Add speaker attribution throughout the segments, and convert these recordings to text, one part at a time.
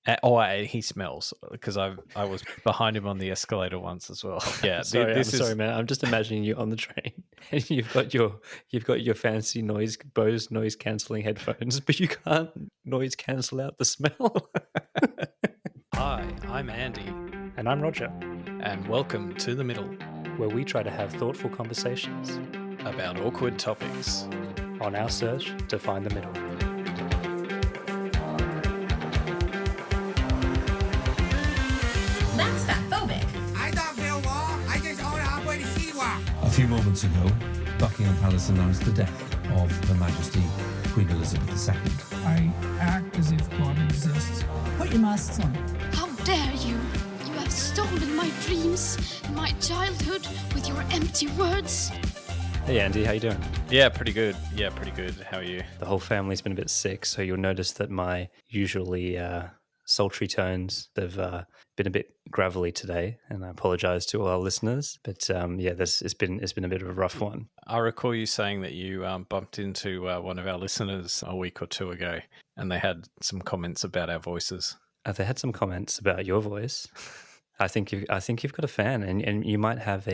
Speaker 1: He smells because I was behind him on the escalator once as well. Yeah,
Speaker 2: I'm sorry, man. I'm just imagining you on the train and you've got your fancy Bose noise cancelling headphones, but you can't noise cancel out the smell.
Speaker 1: Hi, I'm Andy,
Speaker 2: And I'm Roger,
Speaker 1: and welcome to The Middle,
Speaker 2: where we try to have thoughtful conversations
Speaker 1: about awkward topics.
Speaker 2: on our search to find the middle.
Speaker 3: That's fatphobic.
Speaker 4: I don't feel war. I just own halfway to Siwa.
Speaker 5: A few moments ago, Buckingham Palace announced the death of Her Majesty Queen Elizabeth II.
Speaker 6: I act as if God exists.
Speaker 7: Put your masks on.
Speaker 8: How dare you! You have stolen my dreams, my childhood, with your empty words.
Speaker 2: Hey Andy, how you doing?
Speaker 1: Yeah, pretty good. How are you?
Speaker 2: The whole family's been a bit sick, so you'll notice that my usually sultry tones have been a bit gravelly today, and I apologise to all our listeners. But it's been a bit of a rough one.
Speaker 1: I recall you saying that you bumped into one of our listeners a week or two ago, and they had some comments about our voices.
Speaker 2: They had some comments about your voice. I think you've got a fan, and you might have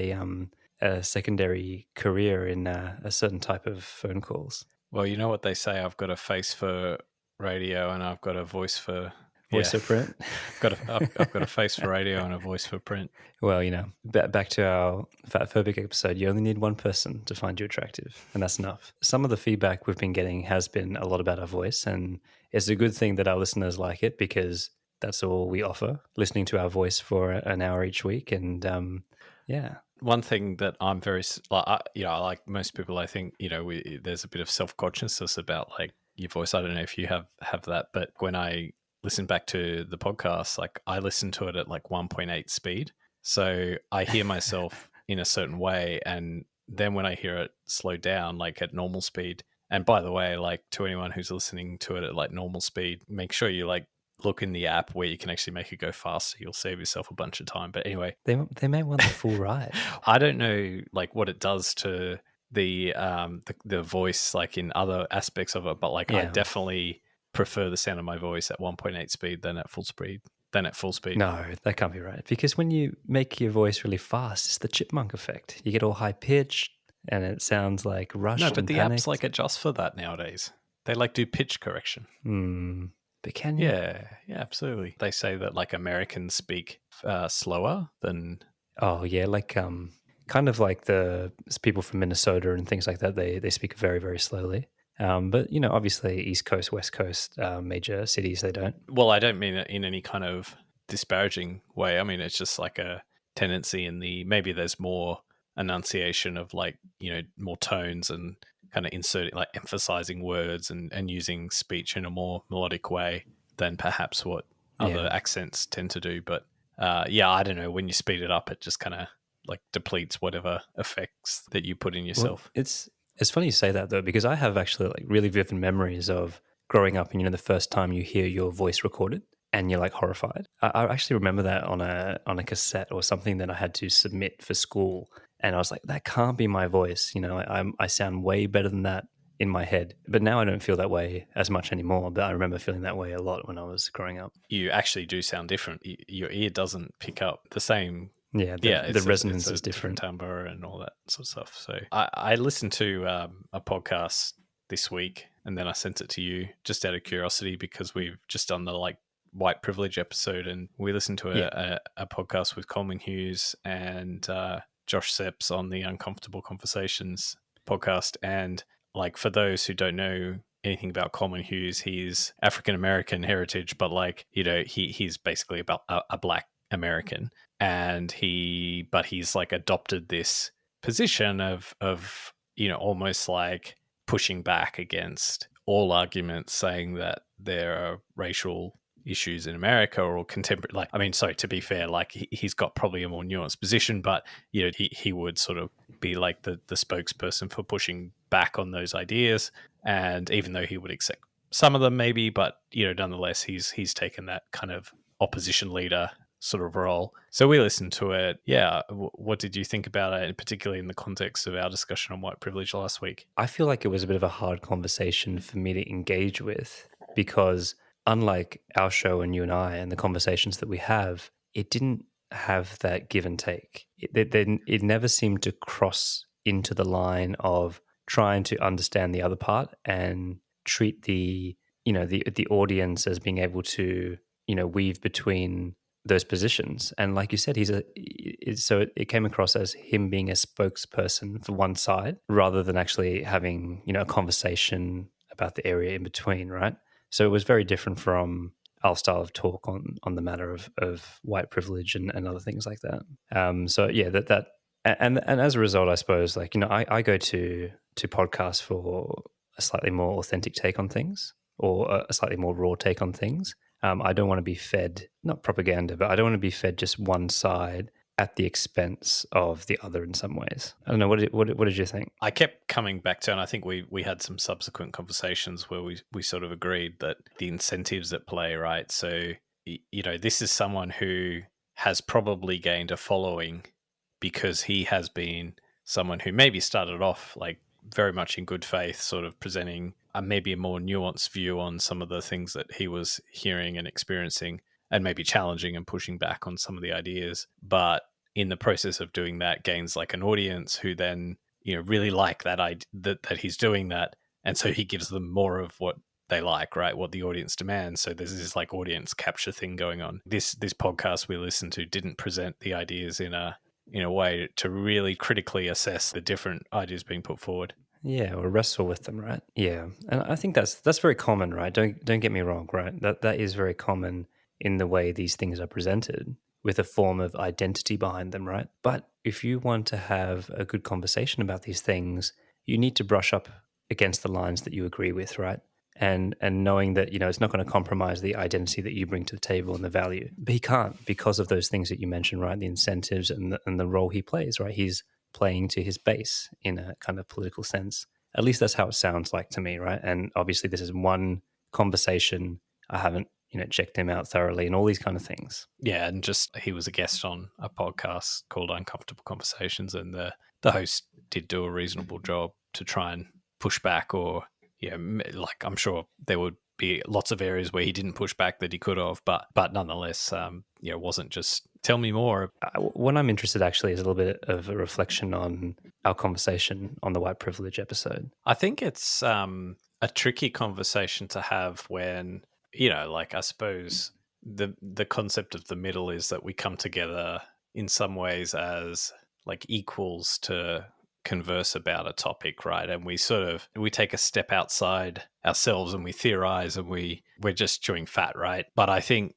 Speaker 2: a secondary career in a certain type of phone calls.
Speaker 1: Well, you know what they say. I've got a face for radio, and I've got a voice for
Speaker 2: for print.
Speaker 1: I've got a face for radio and a voice for print.
Speaker 2: Well, you know, back to our fatphobic episode, you only need one person to find you attractive, and that's enough. Some of the feedback we've been getting has been a lot about our voice, and it's a good thing that our listeners like it because that's all we offer, listening to our voice for an hour each week. And
Speaker 1: one thing that I'm very, like most people, I think, there's a bit of self-consciousness about like your voice. I don't know if you have that, but when I listen back to the podcast, like I listen to it at like 1.8 speed. So I hear myself in a certain way. And then when I hear it slow down, like at normal speed, and by the way, like to anyone who's listening to it at like normal speed, make sure you like look in the app where you can actually make it go faster. You'll save yourself a bunch of time. But anyway,
Speaker 2: they may want the full ride.
Speaker 1: I don't know like what it does to the voice like in other aspects of it, but like I definitely prefer the sound of my voice at 1.8 speed than at full speed.
Speaker 2: No, that can't be right. Because when you make your voice really fast, it's the chipmunk effect. You get all high pitched and it sounds like rushed.
Speaker 1: No, but the
Speaker 2: panicked.
Speaker 1: apps like adjust for that nowadays. They like do pitch correction.
Speaker 2: But can you?
Speaker 1: Yeah, absolutely. They say that like Americans speak slower than.
Speaker 2: Oh yeah, like kind of like the people from Minnesota and things like that. They speak very, very slowly. But you know, obviously, East Coast, West Coast, major cities, they don't.
Speaker 1: Well, I don't mean it in any kind of disparaging way. I mean it's just like a tendency in the maybe there's more enunciation of like more tones and kind of inserting like emphasizing words and using speech in a more melodic way than perhaps what other accents tend to do. But I don't know. When you speed it up, it just kind of like depletes whatever effects that you put in yourself.
Speaker 2: Well, it's funny you say that though, because I have actually like really vivid memories of growing up and the first time you hear your voice recorded and you're like horrified. I actually remember that on a cassette or something that I had to submit for school, and I was like, that can't be my voice. I sound way better than that in my head. But now I don't feel that way as much anymore. But I remember feeling that way a lot when I was growing up.
Speaker 1: You actually do sound different. Your ear doesn't pick up the same.
Speaker 2: The resonance is different.
Speaker 1: Timbre and all that sort of stuff. So I listened to a podcast this week, and then I sent it to you just out of curiosity because we've just done the like white privilege episode, and we listened to a podcast with Coleman Hughes and Josh Sepps on the Uncomfortable Conversations podcast. And like for those who don't know anything about Coleman Hughes, he's African American heritage, but like he's basically about a black American, and he's like adopted this position of almost like pushing back against all arguments saying that there are racial issues in America or contemporary. To be fair, like he's got probably a more nuanced position, but he would sort of be like the spokesperson for pushing back on those ideas. And even though he would accept some of them maybe, but nonetheless he's taken that kind of opposition leader sort of role. So we listened to it. Yeah. What did you think about it, and particularly in the context of our discussion on white privilege last week?
Speaker 2: I feel like it was a bit of a hard conversation for me to engage with because unlike our show and you and I and the conversations that we have, it didn't have that give and take. It never seemed to cross into the line of trying to understand the other part and treat the audience as being able to weave between those positions. And like you said, so it came across as him being a spokesperson for one side rather than actually having a conversation about the area in between, right? So it was very different from our style of talk on the matter of white privilege and other things like that. So yeah, that and as a result, I suppose, like, I go to podcasts for a slightly more authentic take on things, or a slightly more raw take on things. I don't want to be fed, not propaganda, but I don't want to be fed just one side at the expense of the other in some ways. I don't know. What did you think?
Speaker 1: I kept coming back to, and I think we had some subsequent conversations where we sort of agreed that the incentives at play, right? So, this is someone who has probably gained a following because he has been someone who maybe started off like very much in good faith, sort of presenting maybe a more nuanced view on some of the things that he was hearing and experiencing, and maybe challenging and pushing back on some of the ideas. But in the process of doing that, gains like an audience who then really like that he's doing that, and so he gives them more of what they like, right? What the audience demands. So there's this like audience capture thing going on. This podcast we listened to didn't present the ideas in a way to really critically assess the different ideas being put forward.
Speaker 2: Yeah, or wrestle with them, right? Yeah, and I think that's very common, right? Don't get me wrong, right? That is very common in the way these things are presented, with a form of identity behind them, right? But if you want to have a good conversation about these things, you need to brush up against the lines that you agree with, right? And knowing that it's not going to compromise the identity that you bring to the table and the value. But he can't, because of those things that you mentioned, right? The incentives and the role he plays, right? He's playing to his base in a kind of political sense. At least that's how it sounds like to me, right? And obviously this is one conversation. I haven't checked him out thoroughly and all these kind of things.
Speaker 1: Yeah, and just he was a guest on a podcast called Uncomfortable Conversations, and the host did do a reasonable job to try and push back, or like I'm sure there would be lots of areas where he didn't push back that he could have, but nonetheless, it wasn't just tell me more.
Speaker 2: What I'm interested actually is a little bit of a reflection on our conversation on the white privilege episode.
Speaker 1: I think it's a tricky conversation to have when, like I suppose the concept of the middle is that we come together in some ways as like equals to converse about a topic, right? And we take a step outside ourselves and we theorize and we're just chewing fat, right? But I think,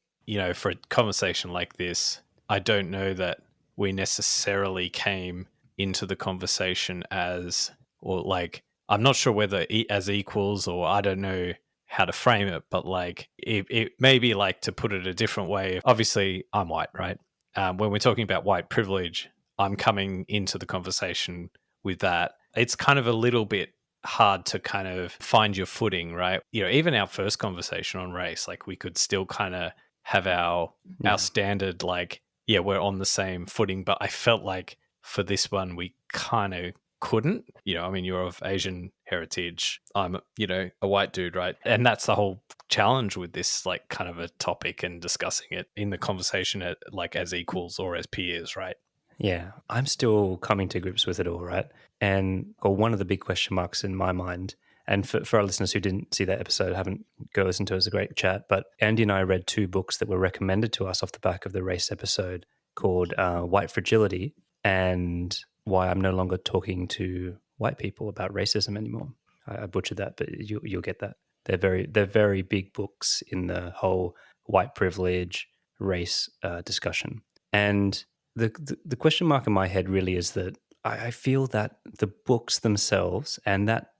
Speaker 1: for a conversation like this, I don't know that we necessarily came into the conversation as, or like, I'm not sure whether as equals, or I don't know how to frame it, but like it may be like, to put it a different way. Obviously I'm white, right? When we're talking about white privilege, I'm coming into the conversation with that. It's kind of a little bit hard to kind of find your footing, right? Even our first conversation on race, like we could still kind of have our standard, like, yeah, we're on the same footing, but I felt like for this one, we kind of couldn't. I mean, you're of Asian heritage. I'm, a white dude, right? And that's the whole challenge with this, like, kind of a topic and discussing it in the conversation like as equals or as peers, right?
Speaker 2: Yeah, I'm still coming to grips with it all, right? And one of the big question marks in my mind, and for our listeners who didn't see that episode, haven't go listen to it, it was a great chat, but Andy and I read 2 books that were recommended to us off the back of the race episode called White Fragility and Why I'm No Longer Talking to White People About Racism Anymore. I butchered that, but you'll get that. They're very big books in the whole white privilege race discussion. And the question mark in my head really is that I feel that the books themselves, and that,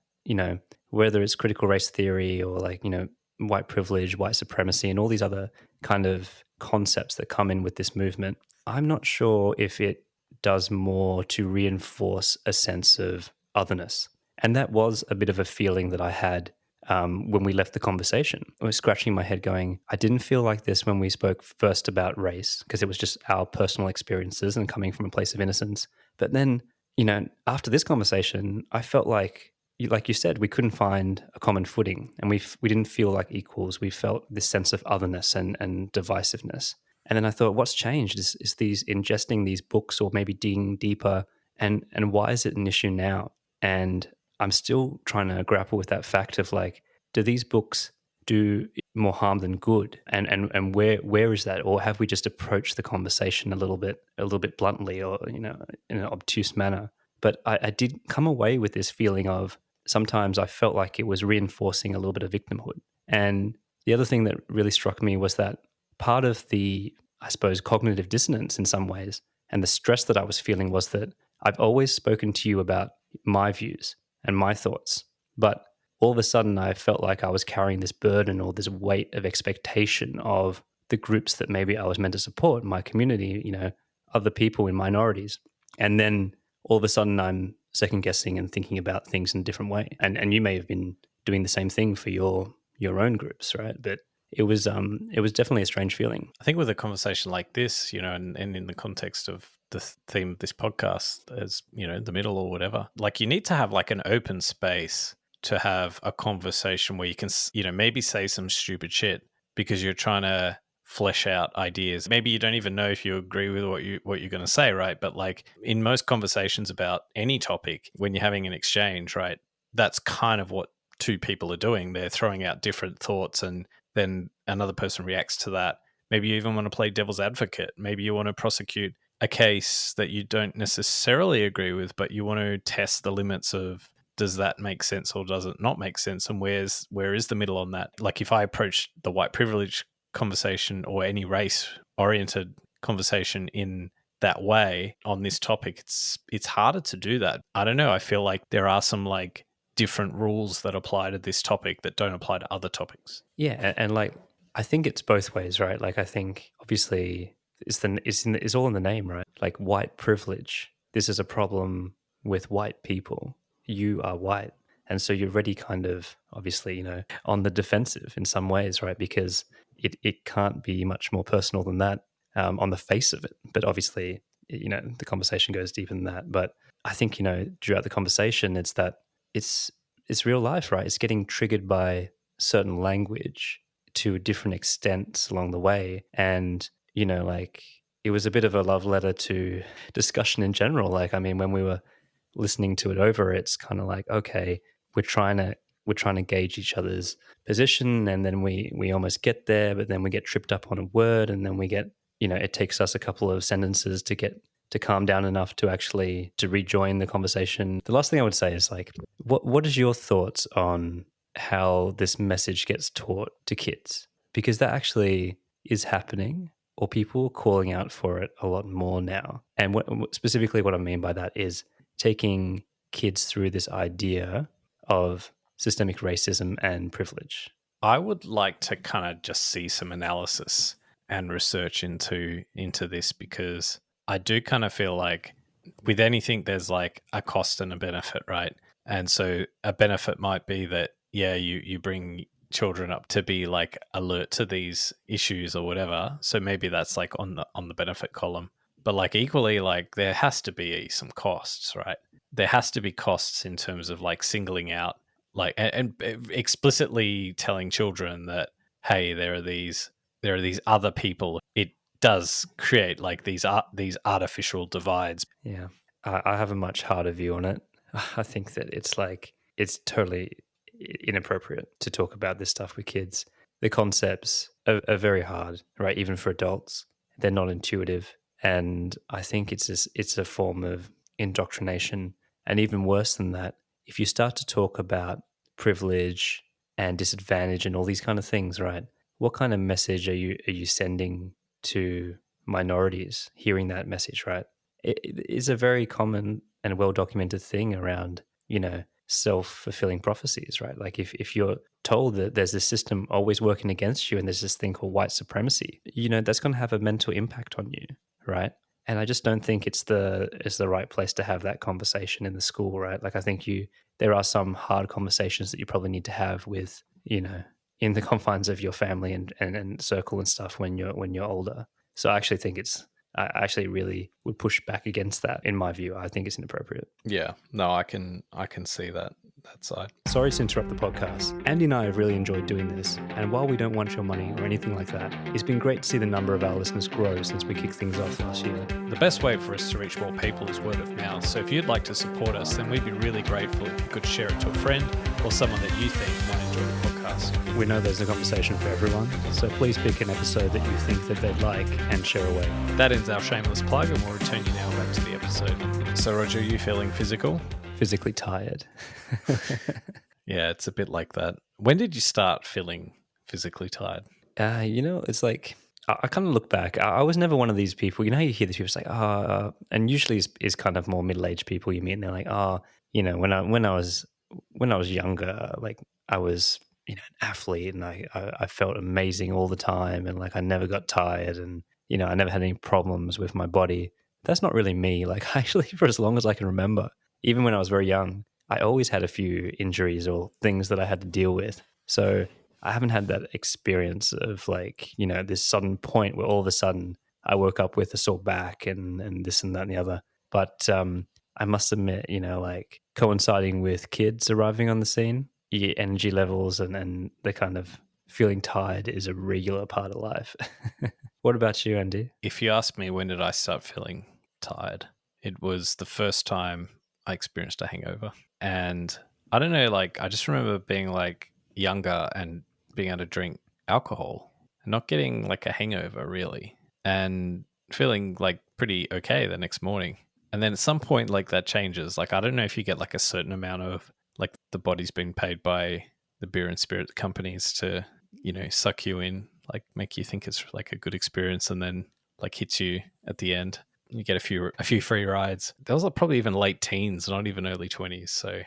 Speaker 2: whether it's critical race theory or like, white privilege, white supremacy, and all these other kind of concepts that come in with this movement, I'm not sure if it does more to reinforce a sense of otherness. And that was a bit of a feeling that I had when we left the conversation. I was scratching my head going, I didn't feel like this when we spoke first about race, because it was just our personal experiences and coming from a place of innocence. But then, after this conversation, I felt like like you said, we couldn't find a common footing, and we didn't feel like equals. We felt this sense of otherness and divisiveness. And then I thought, what's changed is these ingesting these books or maybe digging deeper, and why is it an issue now? And I'm still trying to grapple with that fact of like, do these books do more harm than good? And where is that? Or have we just approached the conversation a little bit bluntly, or in an obtuse manner? But I did come away with this feeling of sometimes I felt like it was reinforcing a little bit of victimhood. And the other thing that really struck me was that part of the, I suppose, cognitive dissonance in some ways, and the stress that I was feeling was that I've always spoken to you about my views and my thoughts, but all of a sudden I felt like I was carrying this burden or this weight of expectation of the groups that maybe I was meant to support, my community, other people in minorities. And then all of a sudden I'm second guessing and thinking about things in a different way. And you may have been doing the same thing for your own groups, right? But it was definitely a strange feeling.
Speaker 1: I think with a conversation like this, and in the context of the theme of this podcast, as the middle or whatever, like you need to have like an open space to have a conversation where you can, maybe say some stupid shit because you're trying to flesh out ideas. Maybe you don't even know if you agree with what you're going to say, right? But like in most conversations about any topic, when you're having an exchange, right, that's kind of what two people are doing. They're throwing out different thoughts, and then another person reacts to that. Maybe you even want to play devil's advocate. Maybe you want to prosecute a case that you don't necessarily agree with, but you want to test the limits of, does that make sense or does it not make sense? And where is the middle on that? Like if I approach the white privilege conversation or any race-oriented conversation in that way on this topic, it's harder to do that. I don't know. I feel like there are some like different rules that apply to this topic that don't apply to other topics.
Speaker 2: Yeah, and like I think it's both ways, right? Like I think obviously it's all in the name, right? Like white privilege. This is a problem with white people. You are white, and so you're already kind of obviously on the defensive in some ways, right? Because it can't be much more personal than that on the face of it. But obviously, the conversation goes deeper than that. But I think throughout the conversation, it's that it's real life, right? It's getting triggered by certain language to different extents along the way. And, like it was a bit of a love letter to discussion in general. Like, I mean, when we were listening to it over, it's kind of like, okay, we're trying to gauge each other's position, and then we almost get there, but then we get tripped up on a word, and then we get, it takes us a couple of sentences to calm down enough to actually to rejoin the conversation. The last thing I would say is like, what is your thoughts on how this message gets taught to kids? Because that actually is happening, or people are calling out for it a lot more now. And specifically what I mean by that is taking kids through this idea of systemic racism and privilege.
Speaker 1: I would like to kind of just see some analysis and research into this, because I do kind of feel like with anything, there's like a cost and a benefit, right? And so a benefit might be that, yeah, you bring children up to be like alert to these issues or whatever. So maybe that's like on the benefit column. But like equally, like there has to be some costs, right? There has to be costs in terms of like singling out, like and explicitly telling children that, hey, there are these other people. It does create like these artificial divides.
Speaker 2: Yeah, I have a much harder view on it. I think that it's totally inappropriate to talk about this stuff with kids. The concepts are very hard, right? Even for adults, they're not intuitive, and I think it's a form of indoctrination. And even worse than that, if you start to talk about privilege and disadvantage and all these kind of things, right? What kind of message are you sending to minorities hearing that message, right? It is a very common and well-documented thing around, self-fulfilling prophecies, right? Like if you're told that there's this system always working against you and there's this thing called white supremacy, that's going to have a mental impact on you, right? And I just don't think it's the right place to have that conversation in the school, right? Like I think there are some hard conversations that you probably need to have with, in the confines of your family and circle and stuff when you're older. So I actually think I actually really would push back against that. In my view, I think it's inappropriate.
Speaker 1: Yeah, no, I can see that that side.
Speaker 2: Sorry to interrupt the podcast. Andy and I have really enjoyed doing this, and while we don't want your money or anything like that, it's been great to see the number of our listeners grow since we kicked things off last year.
Speaker 1: The best way for us to reach more people is word of mouth. So if you'd like to support us, then we'd be really grateful if you could share it to a friend or someone that you think might enjoy the podcast.
Speaker 2: We know there's a conversation for everyone, so please pick an episode that you think that they'd like and share away.
Speaker 1: That ends our shameless plug, and we'll return you now back to the episode. So Roger, you feeling physical?
Speaker 2: Physically tired.
Speaker 1: Yeah, it's a bit like that. When did you start feeling physically tired?
Speaker 2: It's like, I kind of look back. I was never one of these people. You know how you hear these people say, and usually it's kind of more middle-aged people you meet, and they're like, when I was younger, like I was, an athlete, and I felt amazing all the time, and like I never got tired, and I never had any problems with my body. That's not really me. Like actually, for as long as I can remember, even when I was very young, I always had a few injuries or things that I had to deal with. So I haven't had that experience of like, this sudden point where all of a sudden I woke up with a sore back and this and that and the other. But I must admit, like coinciding with kids arriving on the scene, your energy levels and the kind of feeling tired is a regular part of life. What about you, Andy?
Speaker 1: If you ask me when did I start feeling tired, it was the first time I experienced a hangover. And I don't know, like I just remember being like younger and being able to drink alcohol and not getting like a hangover really, and feeling like pretty okay the next morning. And then at some point like that changes. Like I don't know if you get like a certain amount of like the body's been paid by the beer and spirit companies to, suck you in, like make you think it's like a good experience, and then like hits you at the end. You get a few free rides. Those are probably even late teens, not even early 20s. So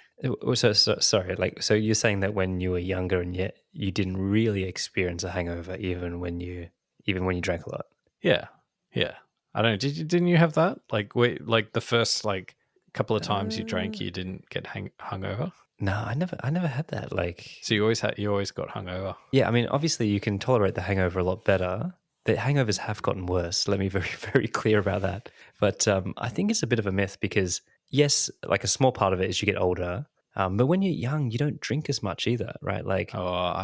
Speaker 2: sorry, like so you're saying that when you were younger and yet you didn't really experience a hangover even when you drank a lot.
Speaker 1: Yeah. I don't know. Didn't you have that? Like like the first like couple of times you drank, you didn't get hungover?
Speaker 2: No, I never had that. Like
Speaker 1: so you always got hungover.
Speaker 2: Yeah, I mean obviously you can tolerate the hangover a lot better. The hangovers have gotten worse. Let me be very, very clear about that. But I think it's a bit of a myth because, yes, like a small part of it is you get older. But when you're young, you don't drink as much either, right? Like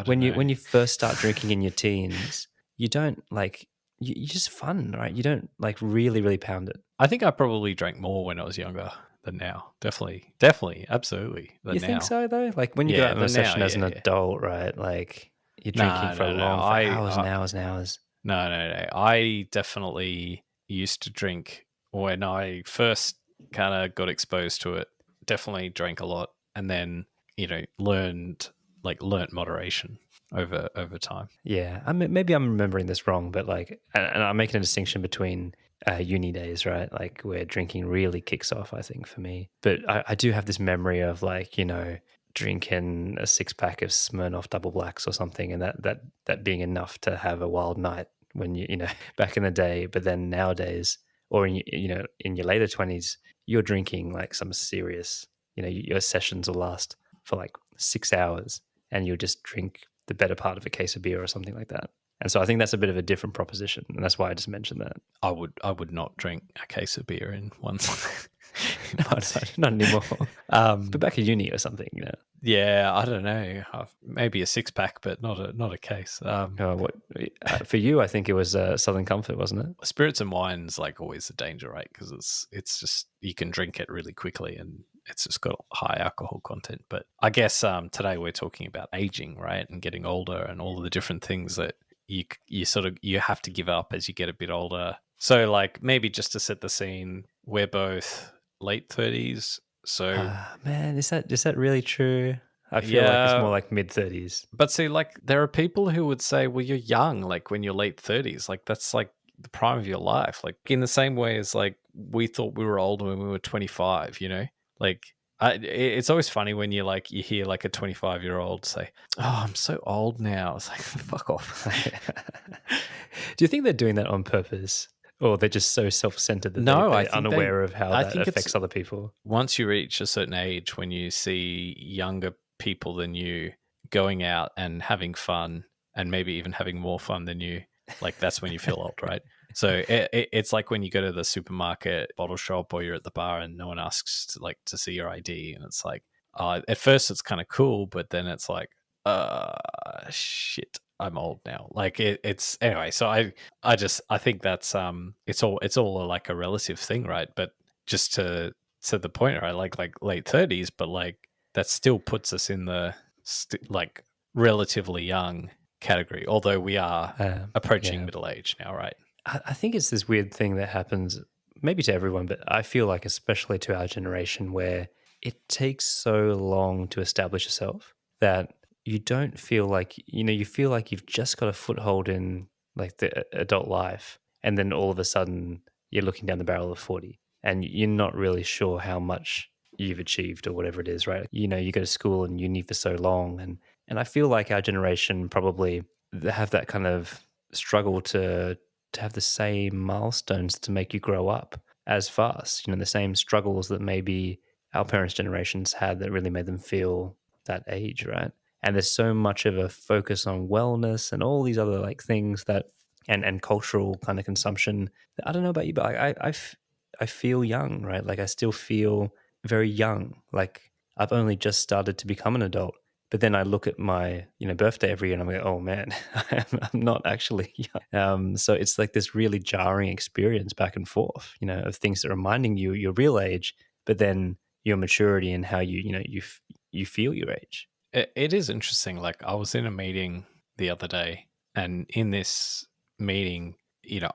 Speaker 2: when you first start drinking in your teens, you don't like you're just fun, right? You don't like really, really pound it.
Speaker 1: I think I probably drank more when I was younger than now. Definitely, absolutely.
Speaker 2: You think so though? Like when you go out on a session as an adult, right? Like you're drinking for hours and hours and hours.
Speaker 1: No. I definitely used to drink when I first kind of got exposed to it. Definitely drank a lot, and then learned moderation over time.
Speaker 2: Yeah, I mean, maybe I'm remembering this wrong, but like, and I'm making a distinction between uni days, right? Like where drinking really kicks off, I think for me. But I do have this memory of like drinking a 6-pack of Smirnoff Double Blacks or something, and that being enough to have a wild night when you back in the day. But then nowadays, or in your later 20s, you're drinking like some serious, your sessions will last for like 6 hours, and you'll just drink the better part of a case of beer or something like that. And so I think that's a bit of a different proposition, and that's why I just mentioned that.
Speaker 1: I would not drink a case of beer in one.
Speaker 2: Not anymore. But back at uni or something,
Speaker 1: Yeah, I don't know. Maybe a 6-pack, but not a case.
Speaker 2: For you, I think it was Southern Comfort, wasn't it?
Speaker 1: Spirits and wine's like always a danger, right? Because it's just you can drink it really quickly, and it's just got high alcohol content. But I guess today we're talking about aging, right, and getting older, and all of the different things that you have to give up as you get a bit older. So like maybe just to set the scene, we're both late 30s. So
Speaker 2: man, is that really true? I feel like it's more like mid 30s.
Speaker 1: But see, like there are people who would say, well, you're young, like when you're late 30s, like that's like the prime of your life. Like in the same way as like we thought we were older when we were 25, like it's always funny when you hear like a 25-year-old say, oh, I'm so old now. It's like, fuck off.
Speaker 2: Do you think they're doing that on purpose? Or they're just so self-centered that they're unaware of how that affects other people?
Speaker 1: Once you reach a certain age, when you see younger people than you going out and having fun, and maybe even having more fun than you, like that's when you feel old, right? So it's like when you go to the supermarket bottle shop, or you're at the bar and no one asks to see your ID, and it's like, at first it's kind of cool, but then it's like, shit, I'm old now. Like it's anyway. So I think that's it's all like a relative thing, right? But just to the point, right? Like late 30s, but like that still puts us in the like relatively young category, although we are approaching middle age now, right?
Speaker 2: I think it's this weird thing that happens maybe to everyone, but I feel like especially to our generation where it takes so long to establish yourself that you don't feel like, you feel like you've just got a foothold in like the adult life. And then all of a sudden you're looking down the barrel of 40 and you're not really sure how much you've achieved or whatever it is, right? You go to school and uni for so long. And I feel like our generation probably have that kind of struggle to have the same milestones to make you grow up as fast, the same struggles that maybe our parents' generations had that really made them feel that age, right? And there's so much of a focus on wellness and all these other like things that and cultural kind of consumption. I don't know about you, but I feel young, right? Like I still feel very young. Like I've only just started to become an adult. But then I look at my, birthday every year and I'm like, oh man, I'm not actually young. So it's like this really jarring experience back and forth, of things that are reminding you your real age, but then your maturity and how you feel your age.
Speaker 1: It is interesting. Like I was in a meeting the other day, and in this meeting,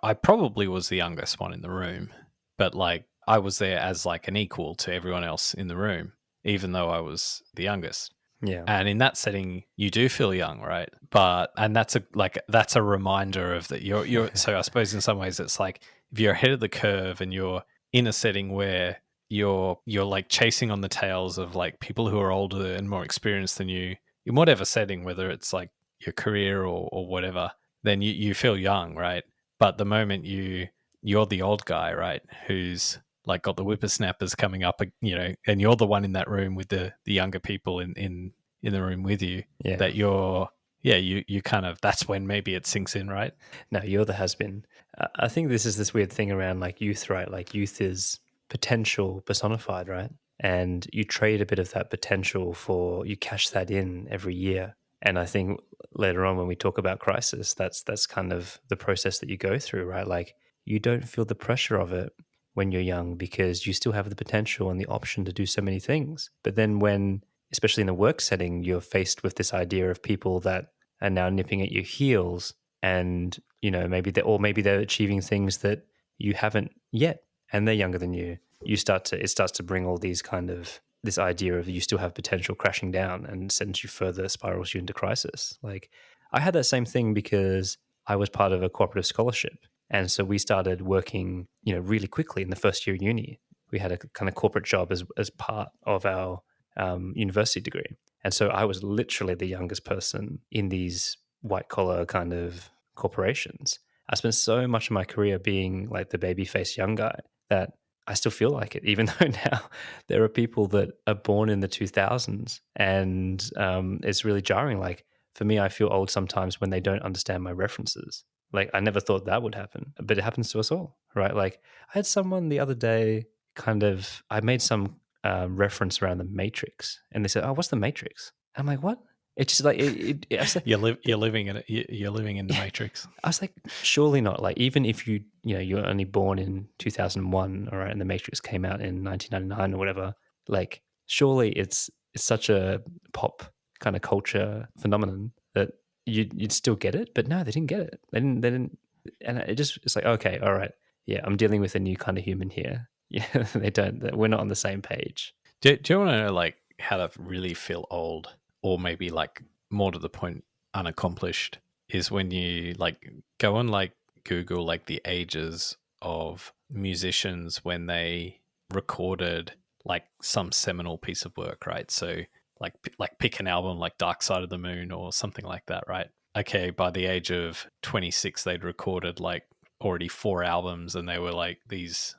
Speaker 1: I probably was the youngest one in the room, but like I was there as like an equal to everyone else in the room, even though I was the youngest.
Speaker 2: Yeah.
Speaker 1: And in that setting, you do feel young, right? And that's a reminder of that you're so I suppose in some ways it's like if you're ahead of the curve and you're in a setting where you're like chasing on the tails of like people who are older and more experienced than you in whatever setting, whether it's like your career or whatever, then you feel young, right? But the moment you're the old guy, right, who's like got the whippersnappers coming up, and you're the one in that room with the younger people in the room with you, that you kind of, that's when maybe it sinks in, right?
Speaker 2: No, you're the has-been. I think this is this weird thing around like youth, right? Like youth is potential personified, right? And you trade a bit of that potential you cash that in every year. And I think later on when we talk about crisis, that's kind of the process that you go through, right? Like you don't feel the pressure of it when you're young because you still have the potential and the option to do so many things. But then when, especially in a work setting, you're faced with this idea of people that are now nipping at your heels and, maybe they're achieving things that you haven't yet and they're younger than you. It starts to bring all these kind of this idea of you still have potential crashing down and sends you further, spirals you into crisis. Like I had that same thing because I was part of a cooperative scholarship. And so we started working, really quickly in the first year of uni. We had a kind of corporate job as part of our university degree. And so I was literally the youngest person in these white collar kind of corporations. I spent so much of my career being like the baby face young guy that I still feel like it, even though now there are people that are born in the 2000s and it's really jarring. Like for me, I feel old sometimes when they don't understand my references. Like I never thought that would happen, but it happens to us all, right? Like I had someone the other day I made some reference around the Matrix and they said, oh, what's the Matrix? I'm like, what? It's just like,
Speaker 1: you're living in it. You're living in the Matrix.
Speaker 2: I was like, surely not. Like even if you were only born in 2001, all right, and the Matrix came out in 1999 or whatever, like surely it's such a pop kind of culture phenomenon that you'd still get it, but no, they didn't get it. They didn't, and it's like, okay, all right, yeah, I'm dealing with a new kind of human here. Yeah, we're not on the same page.
Speaker 1: Do you want to know like how to really feel old, or maybe like more to the point, unaccomplished? Is when you like go and like Google like the ages of musicians when they recorded like some seminal piece of work, right? So like pick an album like Dark Side of the Moon or something like that, right? Okay, by the age of 26, they'd recorded like already 4 albums, and they were like these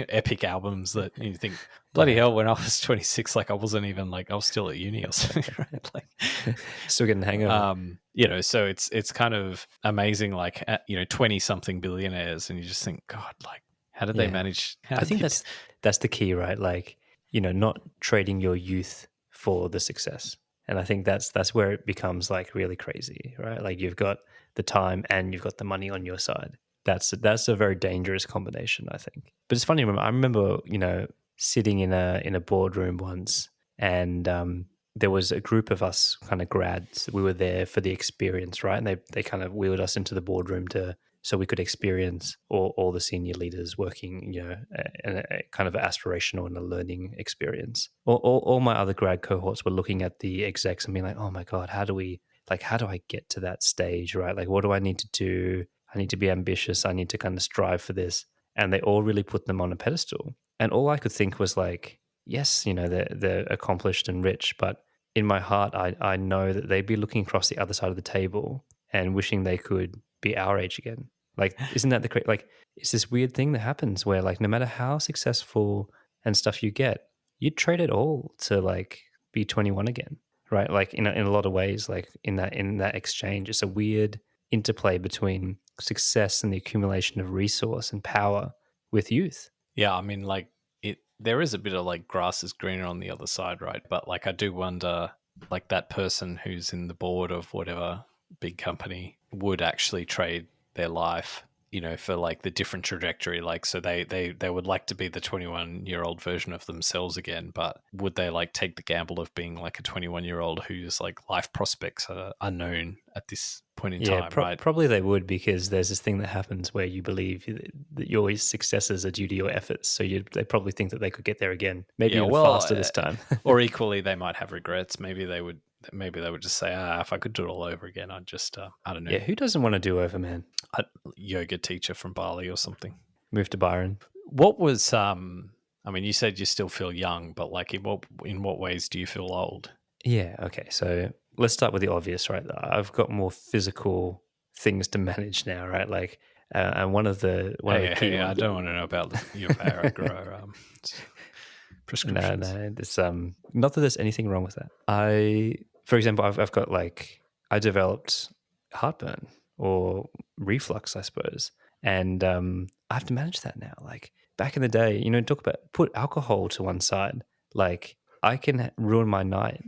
Speaker 1: epic albums that you think, bloody hell, when I was 26, like I wasn't even like, I was still at uni or something, right? Like
Speaker 2: still getting the hangover.
Speaker 1: So it's kind of amazing, like 20 something billionaires, and you just think, God, like how did they manage?
Speaker 2: I think that's the key, right? Like, not trading your youth for the success. And I think that's where it becomes like really crazy, right? Like you've got the time and you've got the money on your side. That's a very dangerous combination, I think. But it's funny. I remember, sitting in a boardroom once, and there was a group of us kind of grads. We were there for the experience, right? And they kind of wheeled us into the boardroom so we could experience all the senior leaders working, in a kind of aspirational and a learning experience. All my other grad cohorts were looking at the execs and being like, oh my God, how do I get to that stage, right? Like, what do I need to do? I need to be ambitious. I need to kind of strive for this. And they all really put them on a pedestal. And all I could think was like, yes, they're accomplished and rich, but in my heart, I know that they'd be looking across the other side of the table and wishing they could be our age again. Like, isn't that like, it's this weird thing that happens where like, no matter how successful and stuff you get, you'd trade it all to like be 21 again, right? Like in a lot of ways, like in that exchange, it's a weird interplay between success and the accumulation of resource and power with youth.
Speaker 1: Yeah, I mean, like there is a bit of like grass is greener on the other side, right? But like I do wonder, like that person who's in the board of whatever big company would actually trade their life, for like the different trajectory. Like, so they would like to be the 21-year-old version of themselves again, but would they like take the gamble of being like a 21-year-old whose like life prospects are unknown at this point in time, right?
Speaker 2: Probably they would, because there's this thing that happens where you believe that your successes are due to your efforts. So they probably think that they could get there again, maybe even faster this time.
Speaker 1: Or equally, they might have regrets. Maybe they would just say, if I could do it all over again, I'd just, I don't know.
Speaker 2: Yeah, who doesn't want to do over, man?
Speaker 1: A yoga teacher from Bali or something.
Speaker 2: Move to Byron.
Speaker 1: What was, I mean, you said you still feel young, but like in what ways do you feel old?
Speaker 2: Yeah, okay. So let's start with the obvious, right? I've got more physical things to manage now, right? Like, and one of the key
Speaker 1: I don't want to know about your Viagra prescriptions.
Speaker 2: No, it's not that there's anything wrong with that. For example, I've got I developed heartburn or reflux, I suppose, and I have to manage that now. Like back in the day, talk about put alcohol to one side. Like I can ruin my night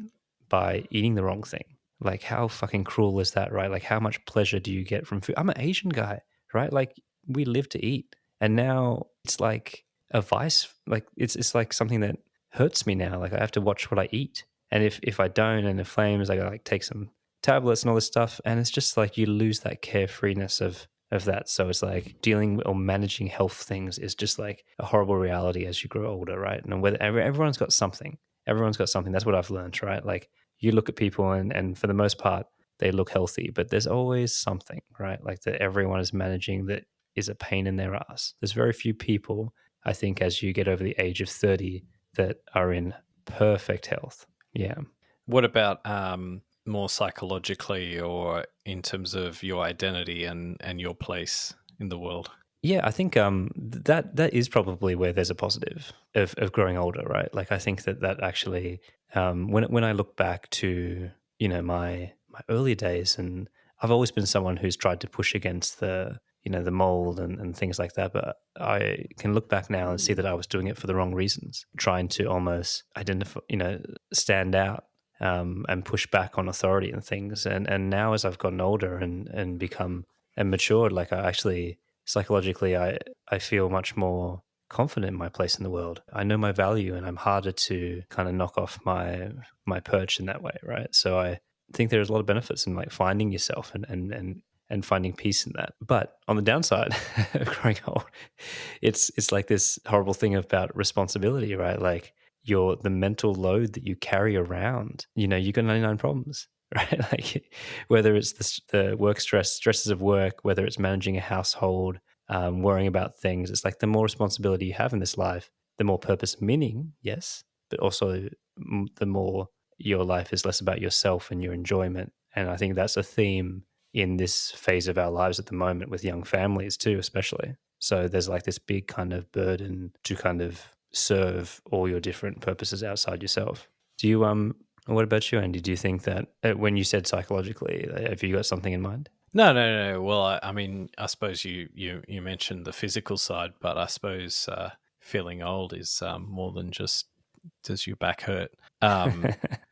Speaker 2: by eating the wrong thing. Like how fucking cruel is that, right? Like how much pleasure do you get from food? I'm an Asian guy, right? Like we live to eat, and now it's like a vice. Like it's like something that hurts me now. Like I have to watch what I eat, and if I don't and it flames, I gotta like take some tablets and all this stuff, and it's just like you lose that carefreeness of that. So it's like dealing or managing health things is just like a horrible reality as you grow older, right? And whether everyone's got something. That's what I've learned, right? Like you look at people and for the most part they look healthy, but there's always something, right? Like that everyone is managing that is a pain in their ass. There's very few people, I think, as you get over the age of 30 that are in perfect health. Yeah.
Speaker 1: What about more psychologically or in terms of your identity and your place in the world?
Speaker 2: Yeah, I think that is probably where there's a positive of growing older, right? Like I think that actually, when I look back to my early days, and I've always been someone who's tried to push against the mold and things like that, but I can look back now and see that I was doing it for the wrong reasons, trying to almost identify, stand out and push back on authority and things. And now as I've gotten older and become and matured, like I actually psychologically, I feel much more confident in my place in the world. I know my value, and I'm harder to kind of knock off my perch in that way, right? So I think there's a lot of benefits in like finding yourself and finding peace in that. But on the downside of growing old, it's like this horrible thing about responsibility, right? Like the mental load that you carry around. You got 99 problems. Right, like whether it's the work stresses of work, whether it's managing a household, worrying about things, it's like the more responsibility you have in this life, the more purpose and meaning, yes, but also the more your life is less about yourself and your enjoyment. And I think that's a theme in this phase of our lives at the moment with young families too, especially. So there's like this big kind of burden to kind of serve all your different purposes outside yourself. Do you what about you, Andy? Do you think that when you said psychologically, have you got something in mind?
Speaker 1: No. Well, I mean, I suppose you mentioned the physical side, but I suppose feeling old is more than just does your back hurt.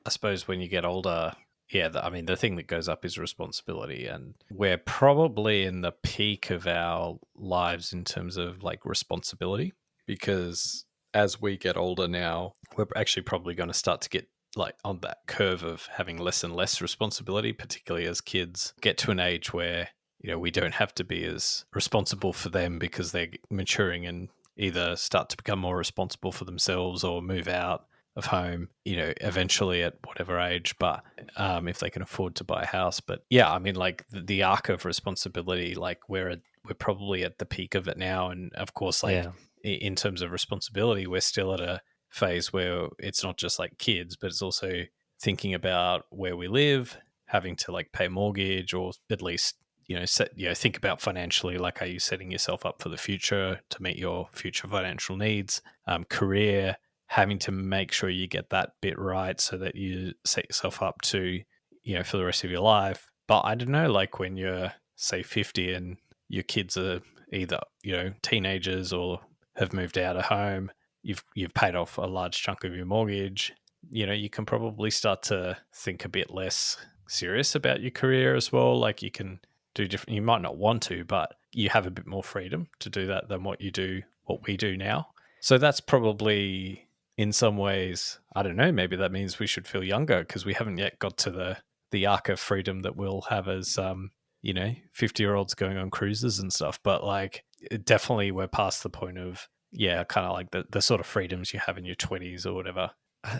Speaker 1: I suppose when you get older, yeah, the thing that goes up is responsibility. And we're probably in the peak of our lives in terms of like responsibility, because as we get older now, we're actually probably going to start to get like on that curve of having less and less responsibility, particularly as kids get to an age where, we don't have to be as responsible for them because they're maturing and either start to become more responsible for themselves or move out of home, eventually at whatever age, but if they can afford to buy a house. But yeah, like the arc of responsibility, like we're probably at the peak of it now. And of course, like in terms of responsibility, we're still at a phase where it's not just like kids, but it's also thinking about where we live, having to like pay mortgage, or at least think about financially, like, are you setting yourself up for the future to meet your future financial needs, career, having to make sure you get that bit right so that you set yourself up to, for the rest of your life. But I don't know, like when you're say 50 and your kids are either, teenagers or have moved out of home, you've paid off a large chunk of your mortgage, you can probably start to think a bit less serious about your career as well. Like you can do different, you might not want to, but you have a bit more freedom to do that than what we do now. So that's probably, in some ways, I don't know, maybe that means we should feel younger because we haven't yet got to the arc of freedom that we'll have as 50-year-olds going on cruises and stuff. But like definitely we're past the point of kind of like the sort of freedoms you have in your 20s or whatever.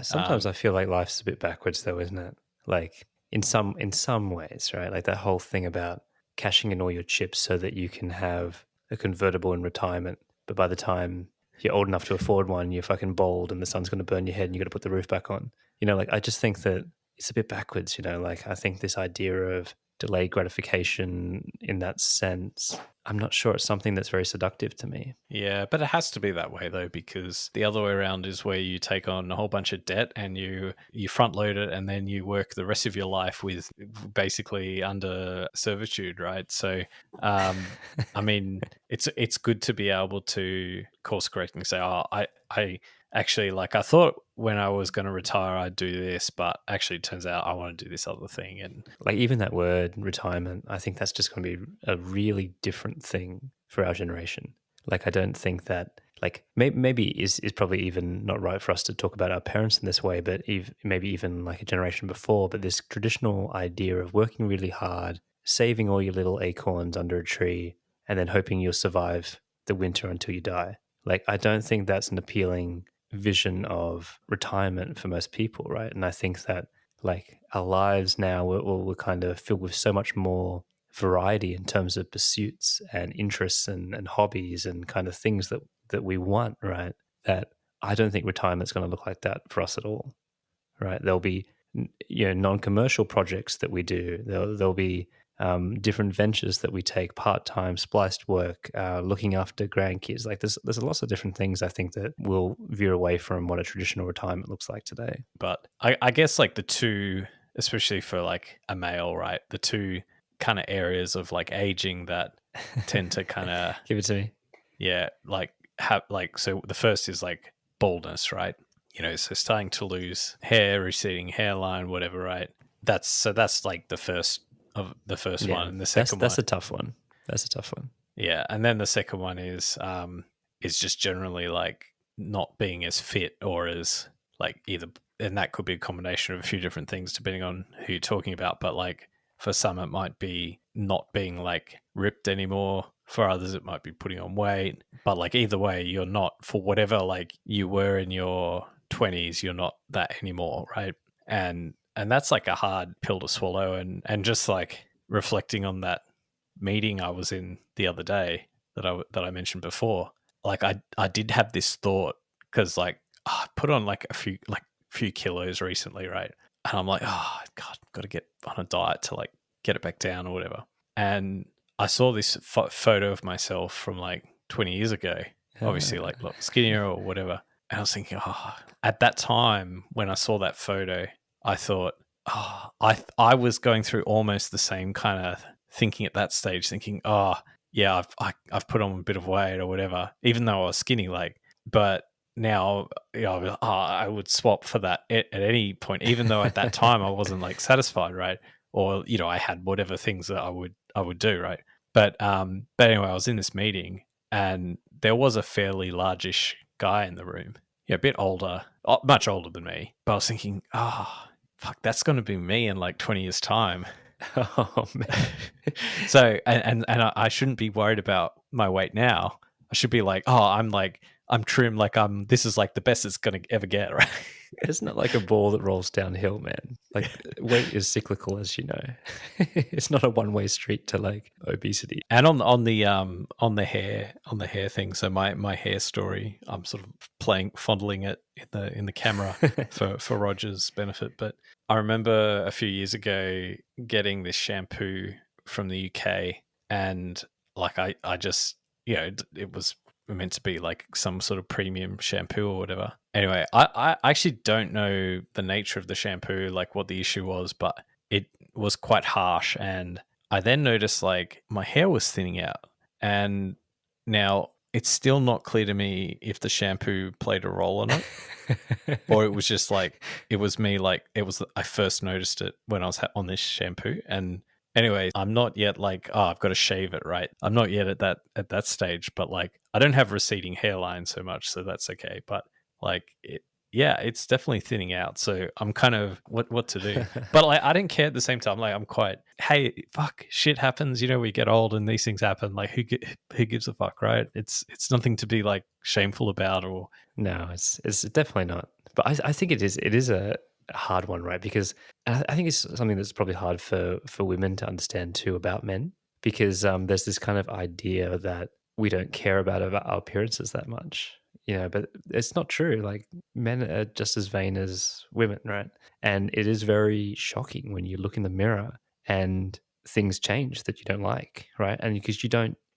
Speaker 2: Sometimes I feel like life's a bit backwards though, isn't it? Like in some ways, right? Like that whole thing about cashing in all your chips so that you can have a convertible in retirement, but by the time you're old enough to afford one, you're fucking bald and the sun's going to burn your head and you got to put the roof back on. Like I just think that it's a bit backwards, like I think this idea of delayed gratification in that sense, I'm not sure it's something that's very seductive to me.
Speaker 1: Yeah, but it has to be that way though, because the other way around is where you take on a whole bunch of debt and you front load it and then you work the rest of your life with basically under servitude, right? So, I mean, it's good to be able to course correct and say, oh, I actually, like, I thought when I was going to retire, I'd do this, but actually it turns out I want to do this other thing. And
Speaker 2: like even that word retirement, I think that's just going to be a really different thing for our generation. Like, I don't think that, like, maybe is probably even not right for us to talk about our parents in this way, but maybe even like a generation before, but this traditional idea of working really hard, saving all your little acorns under a tree, and then hoping you'll survive the winter until you die. Like, I don't think that's an appealing vision of retirement for most people, right? And I think that like our lives now we're kind of filled with so much more variety in terms of pursuits and interests and hobbies and kind of things that we want, right? That I don't think retirement's going to look like that for us at all, right? There'll be non-commercial projects that we do. There'll be different ventures that we take, part-time, spliced work, looking after grandkids. Like there's lots of different things I think that will veer away from what a traditional retirement looks like today.
Speaker 1: But I guess like the two, especially for like a male, right? The two kind of areas of like aging that tend to kind of
Speaker 2: give it to me.
Speaker 1: Yeah, like have like, so the first is like baldness, right? So starting to lose hair, receding hairline, whatever, right? That's like the first one, and the second
Speaker 2: that's a tough one. That's a tough one.
Speaker 1: Yeah, and then the second one is just generally like not being as fit or as like either, and that could be a combination of a few different things depending on who you're talking about. But like for some, it might be not being like ripped anymore. For others, it might be putting on weight. But like either way, you're not, for whatever like you were in your 20s, you're not that anymore, right? And that's like a hard pill to swallow. And just like reflecting on that meeting I was in the other day that I mentioned before, like I did have this thought because like I put on like a few kilos recently, right? And I'm like, oh God, got to get on a diet to like get it back down or whatever. And I saw this photo of myself from like 20 years ago, obviously like a lot skinnier or whatever. And I was thinking, at that time when I saw that photo, I thought, I was going through almost the same kind of thinking at that stage, thinking, I've put on a bit of weight or whatever, even though I was skinny, like, but now, I would swap for that at any point, even though at that time I wasn't like satisfied, right? Or I had whatever things that I would do, right? But anyway, I was in this meeting and there was a fairly largish guy in the room, a bit older, much older than me. But I was thinking, fuck, that's going to be me in like 20 years' time.
Speaker 2: Oh man.
Speaker 1: So and I shouldn't be worried about my weight now. I should be like, I'm trim, like this is like the best it's gonna ever get, right?
Speaker 2: It's not like a ball that rolls downhill, man. Like weight is cyclical, as you know. It's not a one-way street to like obesity.
Speaker 1: And on the hair thing. So my hair story, I'm sort of fondling it in the camera for Roger's benefit. But I remember a few years ago getting this shampoo from the UK, and like I just it was meant to be like some sort of premium shampoo or whatever. Anyway, I actually don't know the nature of the shampoo, like what the issue was, but it was quite harsh. And I then noticed like my hair was thinning out. And now it's still not clear to me if the shampoo played a role or not. Or it was just like, it was me, like I first noticed it when I was on this shampoo. And anyway, I'm not yet like, I've got to shave it, right? I'm not yet at that stage, but like I don't have receding hairline so much, so that's okay. But like it's definitely thinning out. So I'm kind of what to do. But like I didn't care at the same time. Like I'm quite, hey, fuck, shit happens. We get old and these things happen. Like who gives a fuck, right? It's nothing to be like shameful about or.
Speaker 2: No, it's definitely not. But I think it is a hard one, right? Because I think it's something that's probably hard for women to understand too about men, because there's this kind of idea that we don't care about our appearances that much, but it's not true. Like men are just as vain as women, right? And it is very shocking when you look in the mirror and things change that you don't like, right? And because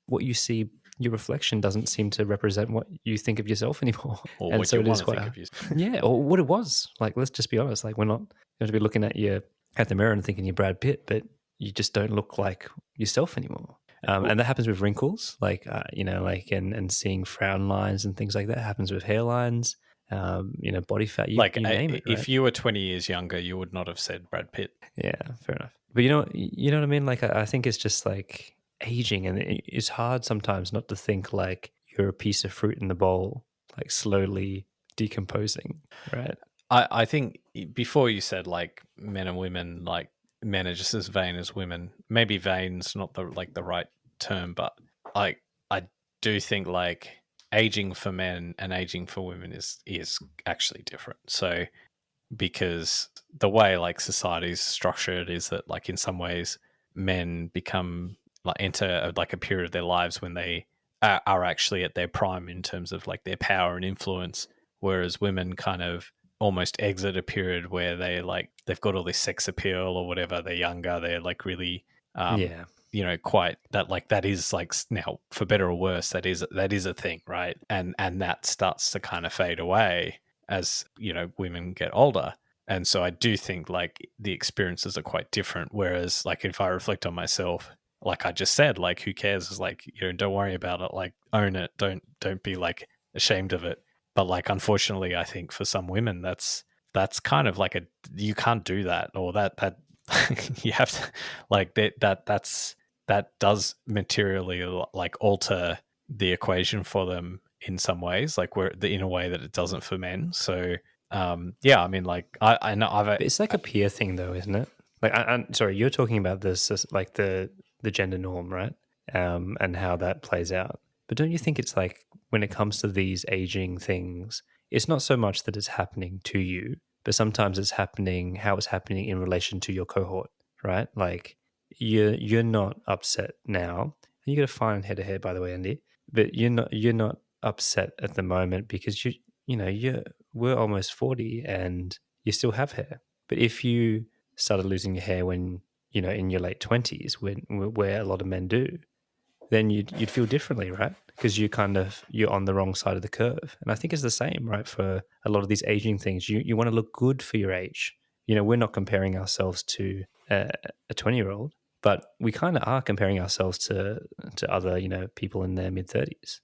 Speaker 2: what you see, your reflection doesn't seem to represent what you think of yourself anymore.
Speaker 1: Or
Speaker 2: and
Speaker 1: what
Speaker 2: so
Speaker 1: you
Speaker 2: it
Speaker 1: want
Speaker 2: is
Speaker 1: to think of yourself.
Speaker 2: yeah, or what it was. Like, let's just be honest. Like, we're not going to be looking at the mirror and thinking you're Brad Pitt, but you just don't look like yourself anymore. And that happens with wrinkles, like and seeing frown lines and things like that. Happens with hairlines, body fat. You name it.
Speaker 1: If
Speaker 2: right?
Speaker 1: you were 20 years younger, you would not have said Brad Pitt.
Speaker 2: Yeah, fair enough. But you know what I mean. Like, I think it's just like aging, and it's hard sometimes not to think like you're a piece of fruit in the bowl, like slowly decomposing, right?
Speaker 1: I think before you said like men and women, like men are just as vain as women. Maybe vain's not the right term, but I do think like aging for men and aging for women is actually different. So because the way like society's structured is that like in some ways men become like enter like a period of their lives when they are actually at their prime in terms of like their power and influence, whereas women kind of almost exit a period where they've got all this sex appeal or whatever. They're younger, they're like really quite that is like, now for better or worse, that is a thing, right? And that starts to kind of fade away as women get older. And so I do think like the experiences are quite different. Whereas like if I reflect on myself, like I just said, like who cares? Is like, don't worry about it, like own it, don't be like ashamed of it. But like unfortunately I think for some women that's kind of like you can't do that, or that you have to like that does materially like alter the equation for them in some ways, like in a way that it doesn't for men. So I mean, like I know
Speaker 2: it's like a peer thing, though, isn't it? Like, I'm sorry, you're talking about this as like the gender norm, right? And how that plays out. But don't you think it's like when it comes to these aging things, it's not so much that it's happening to you, but sometimes it's happening how it's happening in relation to your cohort, right? Like you're not upset now. You got a fine head of hair, by the way, Andy. But you're not upset at the moment because we're almost 40 and you still have hair. But if you started losing your hair when in your late 20s, where a lot of men do, then you'd feel differently, right? Because you're on the wrong side of the curve. And I think it's the same, right? For a lot of these aging things, you want to look good for your age. We're not comparing ourselves to a 20-year-old, but we kind of are comparing ourselves to other people in their mid 30s,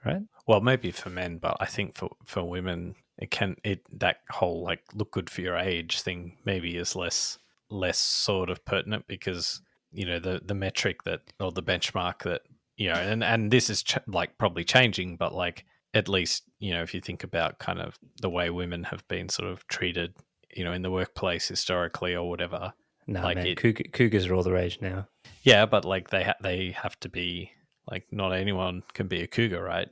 Speaker 2: right?
Speaker 1: Well, maybe for men, but I think for women, that whole like look good for your age thing maybe is less sort of pertinent because the metric that or the benchmark that and this is like probably changing, but like at least if you think about kind of the way women have been sort of treated, in the workplace historically or whatever.
Speaker 2: Nah,
Speaker 1: like
Speaker 2: man, cougars are all the rage now.
Speaker 1: Yeah, but like they have to be like not anyone can be a cougar, right?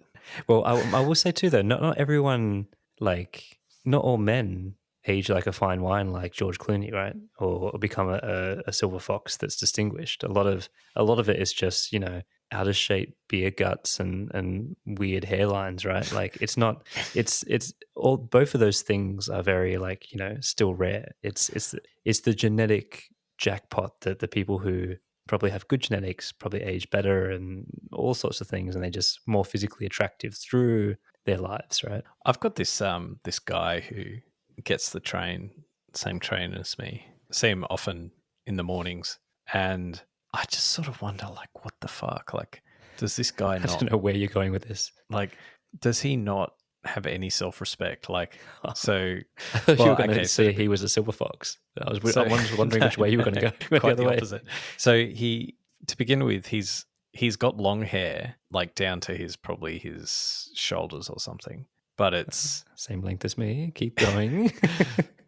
Speaker 2: Well, I will say too, though, not everyone, like, not all men age like a fine wine like George Clooney, right? Or become a silver fox that's distinguished. A lot of it is just, out of shape beer guts and weird hairlines, right? Like it's all, both of those things are very like, still rare. It's the genetic jackpot that the people who probably have good genetics probably age better and all sorts of things, and they're just more physically attractive through their lives, right?
Speaker 1: I've got this guy who gets the same train as me. See him often in the mornings, and I just sort of wonder, like, what the fuck? Like, does this guy
Speaker 2: I
Speaker 1: not
Speaker 2: don't know where you're going with this.
Speaker 1: like? Does he not have any self-respect? Like, so
Speaker 2: I thought you were going to
Speaker 1: so
Speaker 2: say he was a silver fox. I was wondering which way you were going to go.
Speaker 1: Quite
Speaker 2: the other
Speaker 1: the
Speaker 2: way.
Speaker 1: opposite. So to begin with, he's got long hair, like down to his shoulders or something. But it's
Speaker 2: same length as me. Keep going.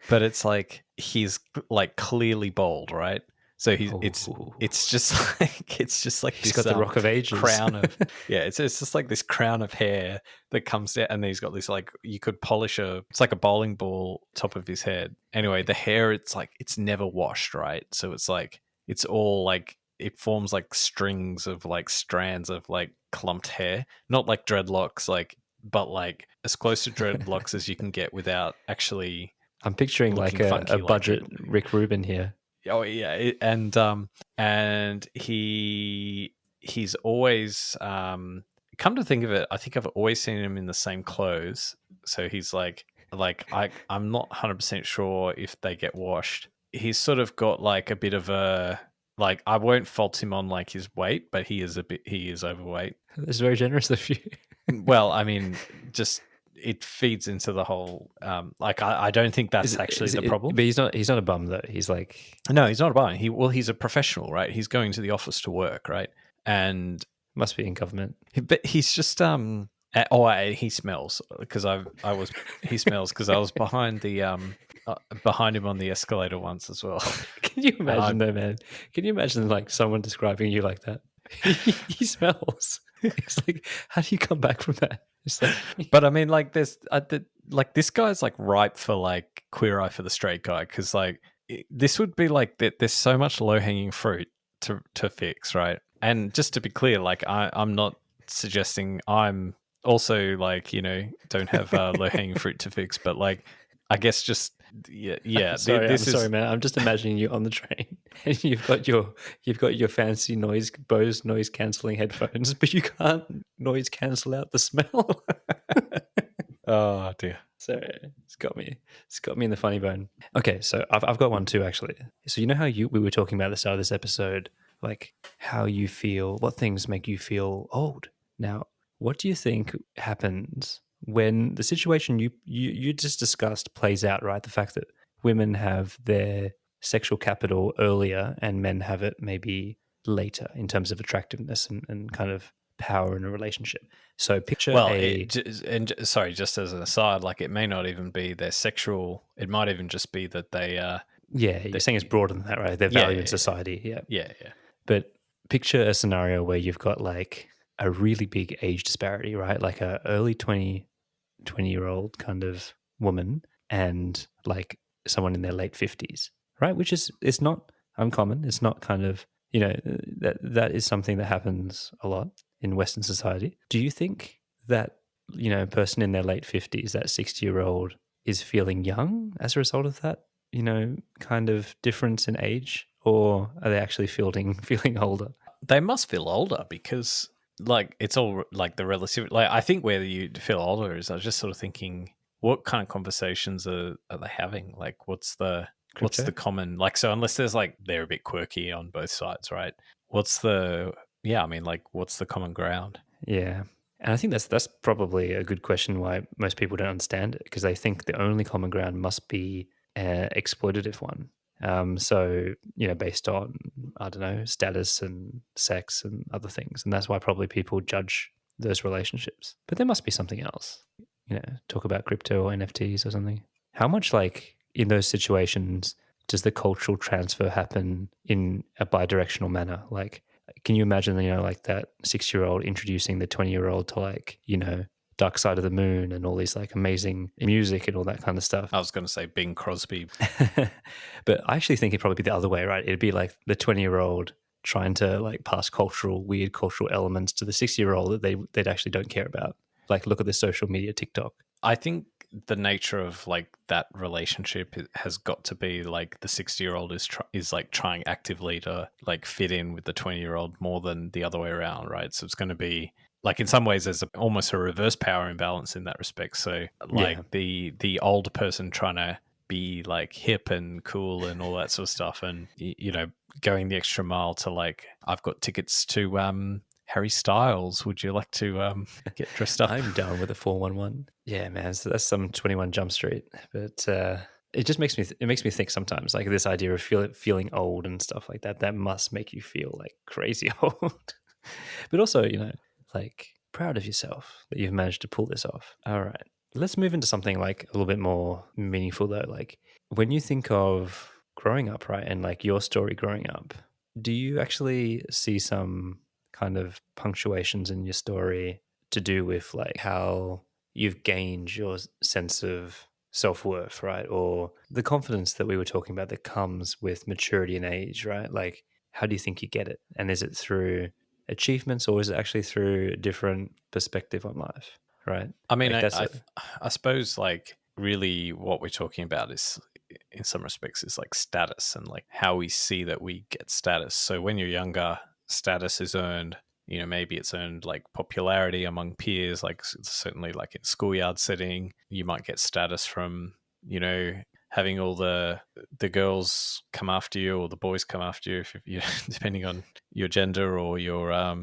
Speaker 1: but it's like he's like clearly bald, right? So it's just like
Speaker 2: He's
Speaker 1: this,
Speaker 2: got the Rock of Ages
Speaker 1: crown of it's just like this crown of hair that comes down, and then he's got this like you could polish it's like a bowling ball top of his head. Anyway, the hair it's never washed, right? So it's like it's all like it forms like strings of like strands of like clumped hair, not like dreadlocks, like but like as close to dreadlocks as you can get without actually.
Speaker 2: I'm picturing like a budget Rick Rubin here.
Speaker 1: Oh yeah, and he's always come to think of it, I think I've always seen him in the same clothes. So he's like I'm not 100% sure if they get washed. He's sort of got like a bit of a like I won't fault him on like his weight, but he is overweight.
Speaker 2: That's very generous of you.
Speaker 1: Well, I mean, just it feeds into the whole like I don't think that's actually the problem.
Speaker 2: But he's not a bum though. He's like
Speaker 1: no, he's not a bum. He's a professional, right? He's going to the office to work, right? And
Speaker 2: must be in government.
Speaker 1: But he's just he smells because he smells because I was behind him on the escalator once as well.
Speaker 2: Can you imagine though, man? Can you imagine like someone describing you like that? He smells. It's like, how do you come back from that? It's like,
Speaker 1: but I mean, like, there's like this guy's like ripe for like Queer Eye for the Straight Guy because like this would be like there's so much low hanging fruit to fix, right? And just to be clear, like I'm not suggesting I'm also like don't have low hanging fruit to fix, but like I guess just yeah.
Speaker 2: Sorry, man. I'm just imagining you on the train, and you've got your fancy Bose noise cancelling headphones, but you can't noise cancel out the smell.
Speaker 1: Oh dear.
Speaker 2: So it's got me in the funny bone. Okay, so I've got one too actually. So you know how we were talking about at the start of this episode, like how you feel, what things make you feel old. Now, what do you think happens when the situation you just discussed plays out, right? The fact that women have their sexual capital earlier and men have it maybe later in terms of attractiveness and kind of power in a relationship. So picture
Speaker 1: sorry, just as an aside, like it may not even be their sexual, it might even just be that they
Speaker 2: you're saying it's broader than that, right? Their value in society.
Speaker 1: Yeah.
Speaker 2: But picture a scenario where you've got like a really big age disparity, right? Like a early 20-year-old kind of woman and like someone in their late 50s, right? Which is, it's not uncommon. It's not kind of, that is something that happens a lot in Western society. Do you think that, a person in their late 50s, that 60-year-old is feeling young as a result of that, kind of difference in age? Or are they actually feeling older?
Speaker 1: They must feel older because like it's all like the relative. Like I think whether you feel older is, I was just sort of thinking, what kind of conversations are they having? Like what's the common, like, so unless there's like they're a bit quirky on both sides, right? What's the common ground?
Speaker 2: Yeah. And I think that's probably a good question why most people don't understand it, because they think the only common ground must be an exploitative one. So, based on, I don't know, status and sex and other things. And that's why probably people judge those relationships. But there must be something else, talk about crypto or NFTs or something. How much, like, in those situations, does the cultural transfer happen in a bi-directional manner? Like, can you imagine, like that 6-year-old introducing the 20-year-old to, like, Dark Side of the Moon and all these like amazing music and all that kind of stuff?
Speaker 1: I was going to say Bing Crosby.
Speaker 2: But I actually think it'd probably be the other way, right? It'd be like the 20-year-old trying to like pass weird cultural elements to the 6-year-old that they actually don't care about. Like, look at this social media TikTok.
Speaker 1: I think the nature of like that relationship has got to be like the 60-year-old is like trying actively to like fit in with the 20-year-old more than the other way around, right? So it's going to be like, in some ways there's almost a reverse power imbalance in that respect. So like the old person trying to be like hip and cool and all that sort of stuff, and going the extra mile to like, I've got tickets to Harry Styles, would you like to get dressed up?
Speaker 2: I'm down with a 411. Yeah, man, so that's some 21 Jump Street. But it just makes me think sometimes, like, this idea of feeling old and stuff like that. That must make you feel like crazy old, but also like proud of yourself that you've managed to pull this off. All right, let's move into something like a little bit more meaningful though. Like, when you think of growing up, right, and like your story growing up, do you actually see some kind of punctuations in your story to do with like how you've gained your sense of self-worth, right? Or the confidence that we were talking about that comes with maturity and age, right? Like, how do you think you get it? And is it through achievements, or is it actually through a different perspective on life, right?
Speaker 1: I mean,
Speaker 2: like
Speaker 1: I suppose like really what we're talking about is, in some respects, is like status and like how we see that we get status. So when you're younger, status is earned, maybe it's earned like popularity among peers, like certainly like in schoolyard setting, you might get status from, having all the girls come after you or the boys come after you, if depending on your gender or your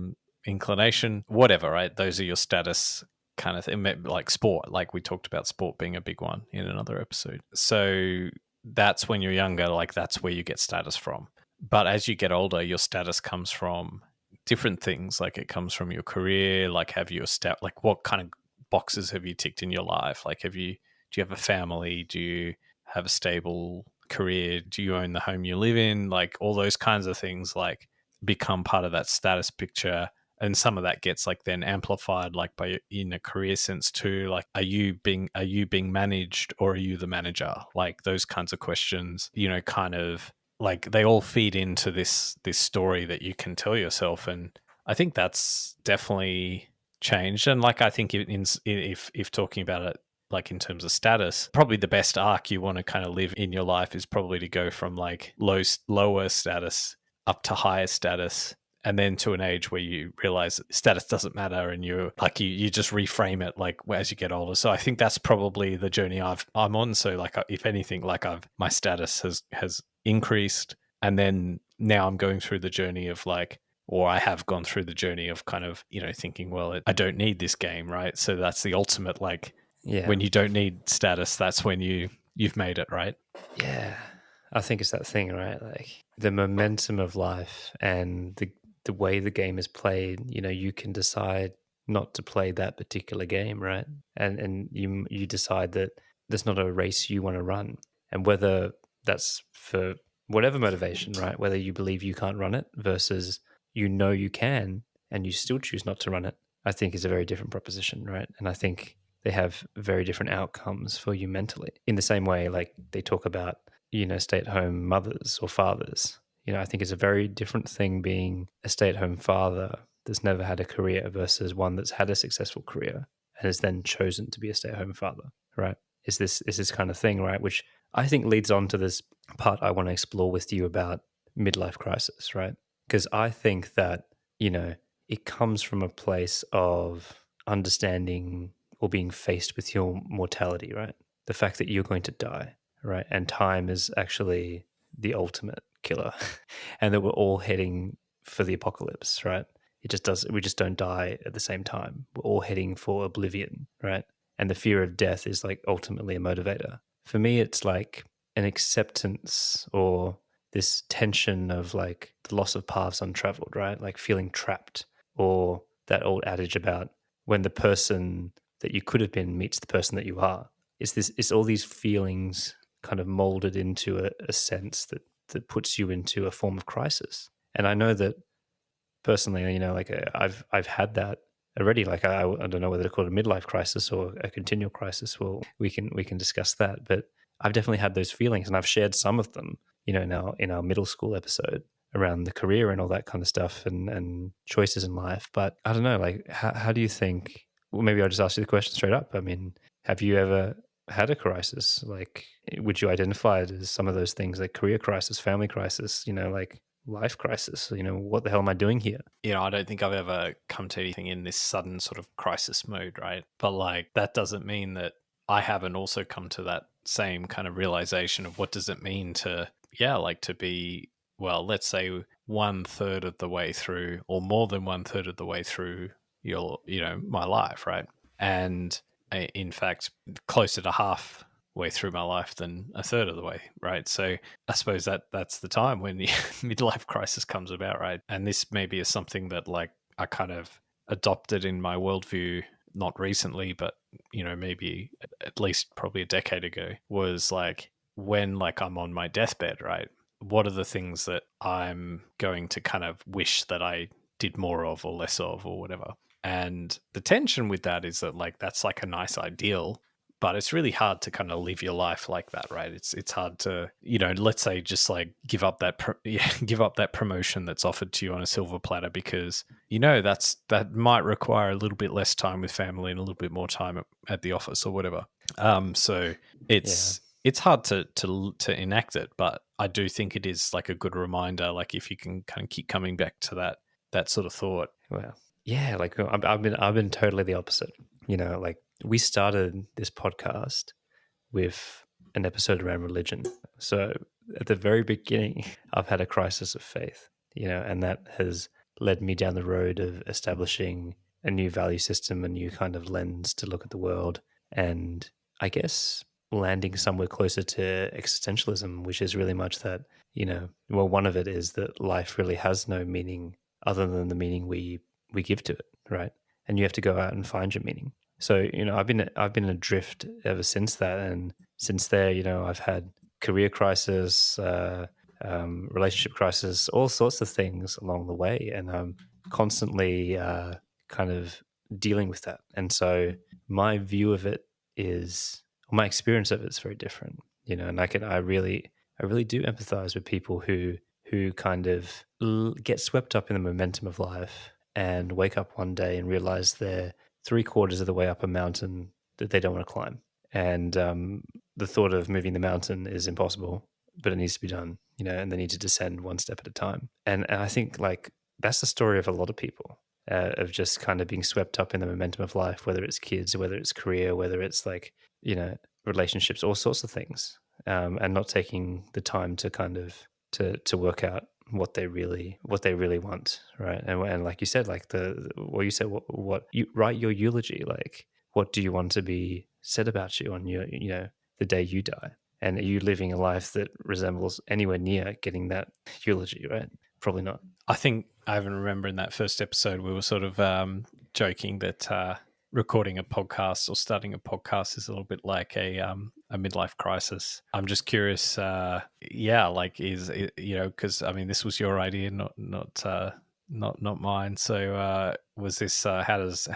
Speaker 1: inclination, whatever, right? Those are your status kind of thing, like sport, like we talked about sport being a big one in another episode. So that's when you're younger, like that's where you get status from. But as you get older, your status comes from different things. Like, it comes from your career. Like, have you like what kind of boxes have you ticked in your life? Like, do you have a family? Do you have a stable career? Do you own the home you live in? Like, all those kinds of things like become part of that status picture. And some of that gets like then amplified like by in a career sense too. Like, are you being managed, or are you the manager? Like, those kinds of questions, kind of like they all feed into this story that you can tell yourself. And I think that's definitely changed. And like, I think if talking about it like in terms of status, probably the best arc you want to kind of live in your life is probably to go from like lower status up to higher status, and then to an age where you realize status doesn't matter, and you're like, you just reframe it like as you get older. So I think that's probably the journey I'm on. So like, if anything, like my status has increased, and then now I'm going through the journey of like, or I have gone through the journey of kind of, thinking, well, I don't need this game, right? So that's the ultimate, like, when you don't need status, that's when you've made it, right?
Speaker 2: Yeah, I think it's that thing, right? Like, the momentum of life and the way the game is played, you can decide not to play that particular game, right? And you decide that there's not a race you want to run. And whether that's for whatever motivation, right? Whether you believe you can't run it versus you can and you still choose not to run it, I think is a very different proposition, right? And I think they have very different outcomes for you mentally. In the same way, like they talk about, stay-at-home mothers or fathers. I think it's a very different thing being a stay-at-home father that's never had a career versus one that's had a successful career and has then chosen to be a stay-at-home father, right? Is this kind of thing, right? Which I think leads on to this part I want to explore with you about midlife crisis, right? Because I think that, it comes from a place of understanding or being faced with your mortality, right? The fact that you're going to die, right? And time is actually the ultimate killer and that we're all heading for the apocalypse, right? It just does. We just don't die at the same time. We're all heading for oblivion, right? And the fear of death is like ultimately a motivator. For me, it's like an acceptance or this tension of like the loss of paths untraveled, right? Like feeling trapped, or that old adage about when the person that you could have been meets the person that you are. It's all these feelings kind of molded into a sense that puts you into a form of crisis. And I know that personally, like I've had that already. Like I don't know whether to call it a midlife crisis or a continual crisis. Well, we can discuss that. But I've definitely had those feelings, and I've shared some of them, in our middle school episode around the career and all that kind of stuff and choices in life. But I don't know, like how do you think? Well, maybe I'll just ask you the question straight up. I mean, have you ever had a crisis? Like, would you identify it as some of those things, like career crisis, family crisis, like life crisis? What the hell am I doing here?
Speaker 1: I don't think I've ever come to anything in this sudden sort of crisis mode, right? But like that doesn't mean that I haven't also come to that same kind of realization of what does it mean to be, well, let's say 1/3 of the way through, or more than 1/3 of the way through my life, right? And in fact, closer to halfway through my life than 1/3 of the way, right? So I suppose that's the time when the midlife crisis comes about, right? And this maybe is something that like I kind of adopted in my worldview, not recently, but maybe at least probably a decade ago, was like when like I'm on my deathbed, right? What are the things that I'm going to kind of wish that I did more of or less of or whatever? And the tension with that is that like that's like a nice ideal, but it's really hard to kind of live your life like that, right? It's hard to, let's say just like give up that promotion that's offered to you on a silver platter because that might require a little bit less time with family and a little bit more time at the office or whatever. So it's hard to enact it, but I do think it is like a good reminder, like if you can kind of keep coming back to that sort of thought.
Speaker 2: Well, yeah, like I've been totally the opposite. Like we started this podcast with an episode around religion. So at the very beginning, I've had a crisis of faith, and that has led me down the road of establishing a new value system, a new kind of lens to look at the world, and I guess landing somewhere closer to existentialism, which is really much that, well, one of it is that life really has no meaning other than the meaning we give to it, right? And you have to go out and find your meaning. So, I've been adrift ever since that, and since there, I've had career crisis, relationship crisis, all sorts of things along the way, and I'm constantly kind of dealing with that. And so, my view of it is, my experience of it is very different, and I really do empathize with people who kind of get swept up in the momentum of life and wake up one day and realize they're 3/4 of the way up a mountain that they don't want to climb. And the thought of moving the mountain is impossible, but it needs to be done, and they need to descend one step at a time. And I think like that's the story of a lot of people, of just kind of being swept up in the momentum of life, whether it's kids, whether it's career, whether it's like, relationships, all sorts of things, and not taking the time to kind of to work out what they really want, right? And like you said, like what you write your eulogy, like what do you want to be said about you on your the day you die, and are you living a life that resembles anywhere near getting that eulogy, right? Probably not.
Speaker 1: I think I even remember in that first episode we were sort of joking that recording a podcast or starting a podcast is a little bit like a midlife crisis. I'm just curious, like is because I mean this was your idea, not mine. So was this did this?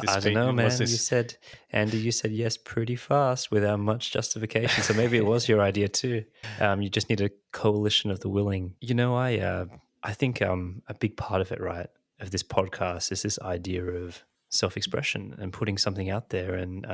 Speaker 2: I don't know, man. You said yes pretty fast without much justification. So maybe it was your idea too. You just need a coalition of the willing. I think a big part of it, right, of this podcast is this idea of self-expression and putting something out there. And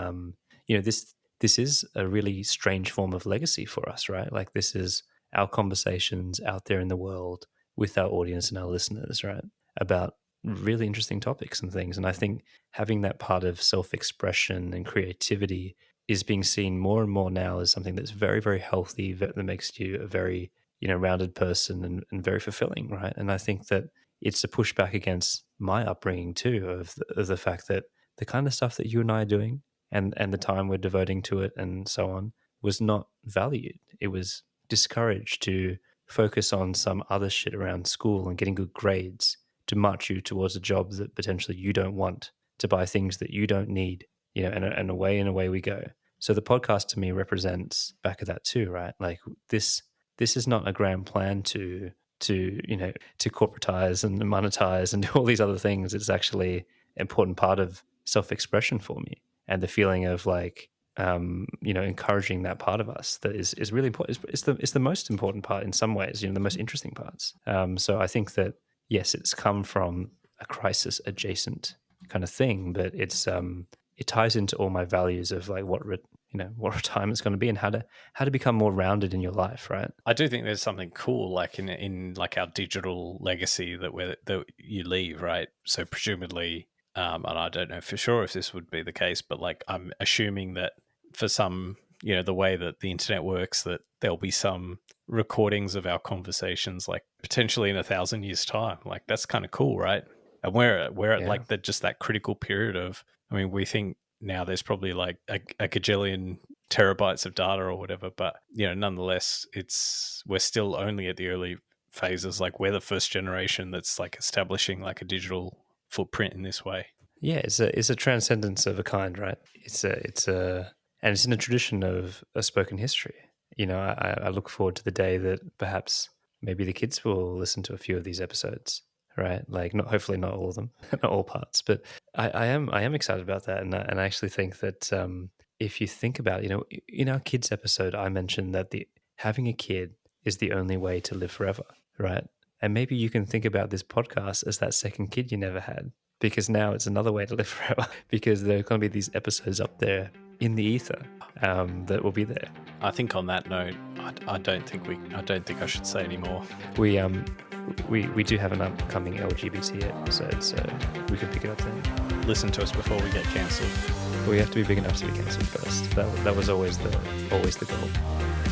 Speaker 2: this is a really strange form of legacy for us, right? Like this is our conversations out there in the world with our audience and our listeners, right, about really interesting topics and things. And I think having that part of self-expression and creativity is being seen more and more now as something that's very, very healthy, that makes you a very rounded person and very fulfilling, right? And I think that it's a pushback against my upbringing too, of the fact that the kind of stuff that you and I are doing and the time we're devoting to it and so on was not valued. It was discouraged to focus on some other shit around school and getting good grades to march you towards a job that potentially you don't want, to buy things that you don't need, you know, and away we go. So the podcast to me represents back of that too, right? Like this is not a grand plan to you know, to corporatize and monetize and do all these other things. It's actually an important part of self-expression for me, and the feeling of like, you know, encouraging that part of us that is really important. It's the most important part in some ways, you know, the most interesting parts. So I think that yes, it's come from a crisis adjacent kind of thing, but it's it ties into all my values of like what retirement's going to be and how to become more rounded in your life, right?
Speaker 1: I do think there's something cool, like in like our digital legacy that you leave, right? So presumably, and I don't know for sure if this would be the case, but like I'm assuming that for some, you know, the way that the internet works, that there'll be some recordings of our conversations, like potentially in 1,000 years' time. Like that's kind of cool, right? And we're at like just that critical period of, I mean, we think now there's probably like a gajillion terabytes of data or whatever, but you know, nonetheless, we're still only at the early phases. Like we're the first generation that's like establishing like a digital footprint in this way.
Speaker 2: Yeah, it's a transcendence of a kind, right? And it's in a tradition of a spoken history. You know, I look forward to the day that perhaps maybe the kids will listen to a few of these episodes, right? Like, hopefully not all of them, not all parts, but I am excited about that, and I actually think that if you think about, you know, in our kids episode, I mentioned that having a kid is the only way to live forever, right? And maybe you can think about this podcast as that second kid you never had, because now it's another way to live forever, because there are going to be these episodes up there in the ether that will be there.
Speaker 1: I think on that note, I don't think I should say anymore.
Speaker 2: We do have an upcoming LGBT episode, so we could pick it up then.
Speaker 1: Listen to us before we get cancelled.
Speaker 2: We have to be big enough to be cancelled first. That was always the goal.